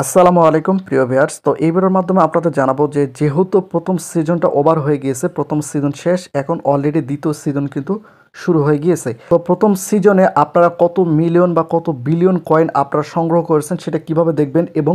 আসসালামু আলাইকুম প্রিয় ভিউয়ার্স। তো এই ভিডিওর মাধ্যমে আপনাদের জানাবো যে যেহেতু প্রথম সিজনটা ওভার হয়ে গিয়েছে, প্রথম সিজন শেষ, এখন অলরেডি দ্বিতীয় সিজন কিন্তু শুরু হয়ে গিয়েছে। তো প্রথম সিজনে আপনারা কত মিলিয়ন বা কত বিলিয়ন কয়েন আপনারা সংগ্রহ করেছেন সেটা কিভাবে দেখবেন, এবং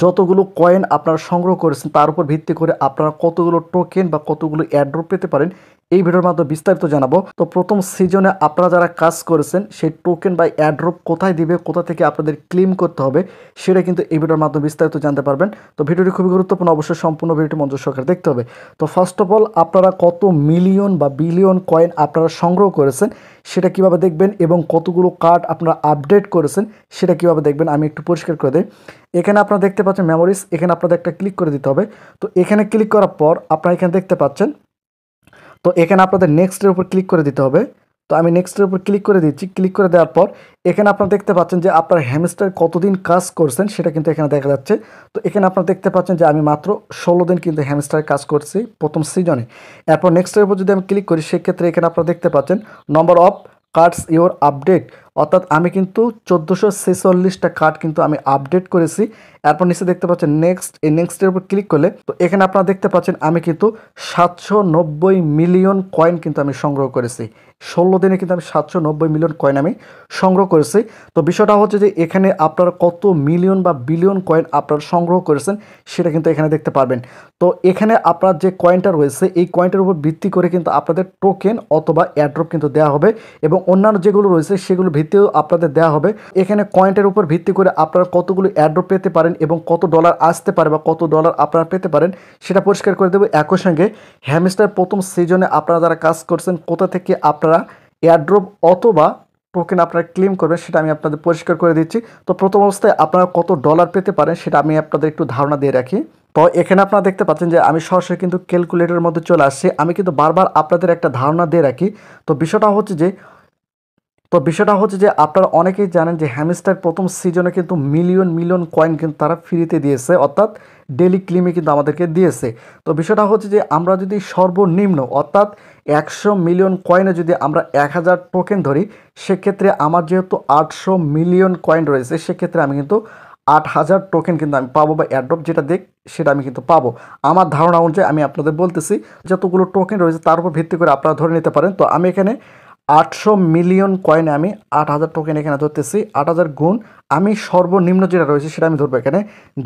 যতগুলো কয়েন আপনারা সংগ্রহ করেছেন তার উপর ভিত্তি করে আপনারা কতগুলো টোকেন বা কতগুলো এয়ারড্রপ পেতে পারেন এই ভিডিওর মাধ্যমে বিস্তারিত জানাবো। তো প্রথম সিজনে আপনারা যারা কাজ করেছেন সেই টোকেন বা এয়ারড্রপ কোথায় দিবে, কোথা থেকে আপনাদের ক্লেম করতে হবে সেটা কিন্তু এই ভিডিওর মাধ্যমে বিস্তারিত জানতে পারবেন। তো ভিডিওটি খুবই গুরুত্বপূর্ণ, অবশ্যই সম্পূর্ণ ভিডিওটি মনোযোগ সহকারে দেখতে হবে। তো ফার্স্ট অফ অল আপনারা কত মিলিয়ন বা বিলিয়ন কয়েন আপনারা সংগ্রহ করেছেন সেটা কিভাবে দেখবেন, এবং কতগুলো কার্ড আপনারা আপডেট করেছেন সেটা কিভাবে দেখবেন আমি একটু পরিষ্কার করে দিই। এখানে আপনারা দেখতে পাচ্ছেন মেমোরিজ, এখানে আপনাদের একটা ক্লিক করে দিতে হবে। তো এখানে ক্লিক করার পর আপনারা এখানে দেখতে পাচ্ছেন, তো এখানে আপনাদের নেক্সটের উপর ক্লিক করে দিতে হবে। তো আমি নেক্সটের উপর ক্লিক করে দিচ্ছি। ক্লিক করে দেওয়ার পর এখানে আপনারা দেখতে পাচ্ছেন যে আপনার হ্যামস্টার কতদিন কাজ করছেন সেটা কিন্তু এখানে দেখা যাচ্ছে। তো এখানে আপনারা দেখতে পাচ্ছেন যে আমি মাত্র 16 দিন কিন্তু হ্যামস্টার কাজ করছি প্রথম সিজনে। এরপর নেক্সটের উপর যদি আমি ক্লিক করি সেক্ষেত্রে এখানে আপনারা দেখতে পাচ্ছেন number of cards your update, অর্থাৎ আমি কিন্তু 1446টা কার্ড কিন্তু আমি আপডেট করেছি। এরপর নিচে দেখতে পাচ্ছেন নেক্সট, এই নেক্সটের উপর ক্লিক করলে তো এখানে আপনারা দেখতে পাচ্ছেন আমি কিন্তু 790 মিলিয়ন কয়েন কিন্তু আমি সংগ্রহ করেছি। 16 দিনে কিন্তু আমি 790 মিলিয়ন কয়েন আমি সংগ্রহ করেছি। তো বিষয়টা হচ্ছে যে এখানে আপনারা কত মিলিয়ন বা বিলিয়ন কয়েন আপনারা সংগ্রহ করেছেন সেটা কিন্তু এখানে দেখতে পারবেন। তো এখানে আপনার যে কয়েনটা রয়েছে এই কয়েনটার উপর ভিত্তি করে কিন্তু আপনাদের টোকেন অথবা এয়ারড্রপ কিন্তু দেওয়া হবে, এবং অন্যান্য যেগুলো রয়েছে সেগুলো ভিত্তিও আপনাদের দেওয়া হবে। এখানে কয়েনটার উপর ভিত্তি করে আপনারা কতগুলো এয়ারড্রপ পেতে পারেন এবং কত ডলার আসতে পারে বা কত ডলার আপনারা পেতে পারেন সেটা পরিষ্কার করে দেবো। একই সঙ্গে হ্যামস্টার প্রথম সিজনে আপনারা যারা কাজ করছেন কোথা থেকে আপনারা এয়ারড্রপ অথবা টোকেন আপনারা ক্লেম করবেন সেটা আমি আপনাদের পরিষ্কার করে দিচ্ছি। তো প্রথম অবস্থায় আপনারা কত ডলার পেতে পারেন সেটা আমি আপনাদের একটু ধারণা দিয়ে রাখি। তো এখানে আপনারা দেখতে পাচ্ছেন যে আমি সরাসরি কিন্তু ক্যালকুলেটরের মধ্যে চলে আসছি। আমি কিন্তু বারবার আপনাদের একটা ধারণা দিয়ে রাখি। তো বিষয়টা হচ্ছে যে আপনারা অনেকেই জানেন যে হ্যামস্টার প্রথম সিজনে কিন্তু মিলিয়ন মিলিয়ন কয়েন কিন্তু তারা ফ্রিতে দিয়েছে, অর্থাৎ ডেলি ক্লেমে কিন্তু আমাদেরকে দিয়েছে। তো বিষয়টা হচ্ছে যে আমরা যদি সর্বনিম্ন অর্থাৎ 100 মিলিয়ন কয়েনে যদি আমরা 1000 টোকেন ধরি, সেক্ষেত্রে আমার যেহেতু 800 মিলিয়ন কয়েন রয়েছে সেক্ষেত্রে আমি কিন্তু 8000 টোকেন কিন্তু আমি পাবো, বা এয়ারড্রপ যেটা দেখ সেটা আমি কিন্তু পাবো। আমার ধারণা অনুযায়ী আমি আপনাদের বলতেছি, যতগুলো টোকেন রয়েছে তার উপর ভিত্তি করে আপনারা ধরে নিতে পারেন। তো আমি এখানে 800 মিলিয়ন কয়েনে আমি 8000 টোকেন এখানে ধরতেছি। 8000 গুণ আমি সর্বনিম্ন যেটা রয়েছে সেটা আমি ধরবো এখানে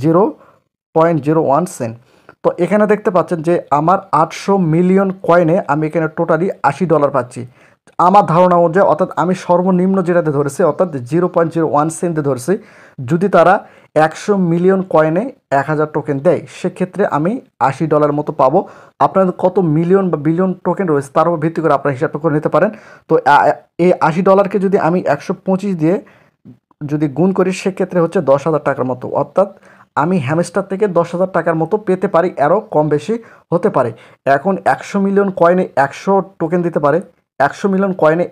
0.01 সেন্ট। তো এখানে দেখতে পাচ্ছেন যে আমার 800 মিলিয়ন কয়েনে আমি এখানে টোটালি $80 পাচ্ছি আমার ধারণা অনুযায়ী, অর্থাৎ আমি সর্বনিম্ন যেটাতে ধরেছি অর্থাৎ 0.01 সেন্টে ধরেছি। যদি তারা 100 মিলিয়ন কয়েনে 1000 টোকেন দেয় সেক্ষেত্রে আমি $80 মতো পাবো। আপনাদের কত মিলিয়ন বা বিলিয়ন টোকেন রয়েছে তার উপর ভিত্তি করে আপনারা হিসাবটা করে নিতে পারেন। তো এই $80কে যদি আমি 125 দিয়ে যদি গুণ করি সেক্ষেত্রে হচ্ছে 10,000 টাকার মতো, অর্থাৎ আমি হ্যামস্টার থেকে 10,000 টাকার মতো পেতে পারি, আরও কম বেশি হতে পারে। এখন 100 মিলিয়ন কয়েনে 100 টোকেন দিতে পারে, 100 মিলিয়ন কয়েনে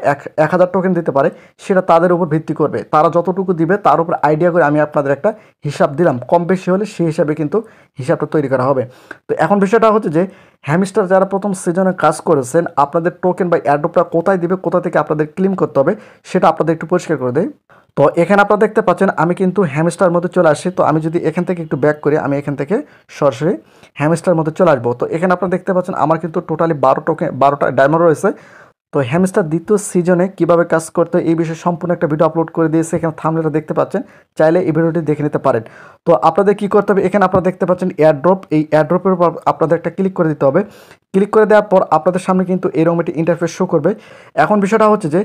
1000 টোকেন দিতে পারে, সেটা তাদের উপর ভিত্তি করবে। তারা যতটুকু দিবে তার উপর আইডিয়া করে আমি আপনাদের একটা হিসাব দিলাম, কম বেশি হলে সেই হিসাবে কিন্তু হিসাবটা তৈরি করা হবে। তো এখন বিষয়টা হচ্ছে যে হ্যামস্টার যারা প্রথম সিজনে কাজ করেছেন আপনাদের টোকেন বা এয়ারড্রপটা কোথায় দিবে, কোথা থেকে আপনাদের ক্লেম করতে হবে সেটা আপনাদের একটু পরিষ্কার করে দেয়। তো এখানে আপনারা দেখতে পাচ্ছেন আমি কিন্তু হ্যামস্টার মধ্যে চলে আসছি। তো আমি যদি এখান থেকে একটু ব্যাক করি, আমি এখান থেকে সরাসরি হ্যামস্টার মধ্যে চলে আসবো। তো এখানে আপনারা দেখতে পাচ্ছেন আমার কিন্তু টোটালি 12টা ডায়মন্ড রয়েছে। তো হ্যামস্টার দ্বিতীয় সিজনে কিভাবে কাজ করতে হয় এই বিষয়ে সম্পূর্ণ একটা ভিডিও আপলোড করে দিয়েছে, এখানে থাম্বনেলটা দেখতে পাচ্ছেন, চাইলে এই ভিডিওটি দেখে নিতে পারেন। তো আপনাদের কি করতে হবে, এখানে আপনারা দেখতে পাচ্ছেন এয়ারড্রপ, এই এয়ারড্রপের উপর আপনাদের একটা ক্লিক করে দিতে হবে। ক্লিক করে দেওয়ার পর আপনাদের সামনে কিন্তু এরকম একটি ইন্টারফেস শো করবে। এখন বিষয়টা হচ্ছে যে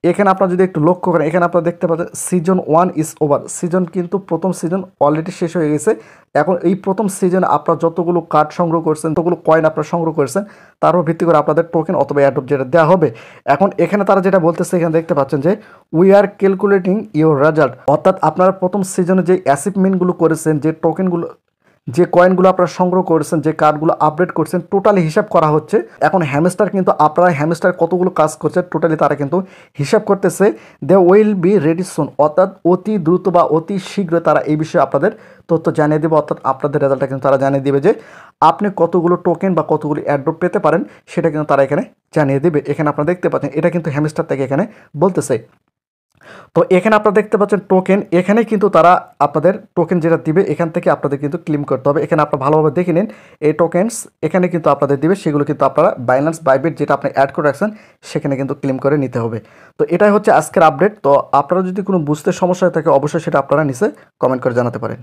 এখানে আপনারা যদি একটু লক্ষ্য করেন, এখানে আপনারা দেখতে পাচ্ছেন সিজন 1 ইজ ওভার, সিজন কিন্তু প্রথম সিজন অলরেডি শেষ হয়ে গেছে। এখন এই প্রথম সিজনে আপনারা যতগুলো কার্ড সংগ্রহ করছেন, যতগুলো কয়েন আপনারা সংগ্রহ করেছেন তার উপর ভিত্তি করে আপনাদের টোকেন অথবা এয়ারড্রপ যেটা দেওয়া হবে। এখন এখানে তারা যেটা বলতেছে, এখানে দেখতে পাচ্ছেন যে we are calculating your result, অর্থাৎ আপনারা প্রথম সিজনে যে অ্যাচিভমেন্টগুলো করেছেন, যে টোকেনগুলো, যে কয়েনগুলো আপনারা সংগ্রহ করেছেন, যে কার্ডগুলো আপডেট করছেন, টোটালি হিসাব করা হচ্ছে। এখন হ্যামস্টার কিন্তু আপনারা হ্যামস্টার কতগুলো কাজ করছে টোটালি তারা কিন্তু হিসাব করতেছে। They will be ready soon, অর্থাৎ অতি দ্রুত বা অতি শীঘ্র তারা এই বিষয়ে আপনাদের তথ্য জানিয়ে দেবে, অর্থাৎ আপনাদের রেজাল্টটা কিন্তু তারা জানিয়ে দেবে যে আপনি কতগুলো টোকেন বা কতগুলো এয়ারড্রপ পেতে পারেন সেটা কিন্তু তারা এখানে জানিয়ে দেবে। এখানে আপনারা দেখতে পাচ্ছেন এটা কিন্তু হ্যামস্টার থেকে এখানে বলতেছে। তো এখানে আপনারা দেখতে পাচ্ছেন টোকেন, এখানে কিন্তু তারা আপনাদের টোকেন যেটা দিবে এখান থেকে আপনাদের কিন্তু ক্লেম করতে হবে। এখানে আপনারা ভালোভাবে দেখে নিন, এই টোকেন্স এখানে কিন্তু আপনাদের দিবে, সেগুলো কিন্তু আপনারা বাইন্যান্স বাইবিট যেটা আপনি অ্যাড করে রাখছেন সেখানে কিন্তু ক্লেম করে নিতে হবে। তো এটাই হচ্ছে আজকের আপডেট। তো আপনারা যদি কোনো বুঝতে সমস্যা থাকে অবশ্যই সেটা আপনারা নিচে কমেন্ট করে জানাতে পারেন।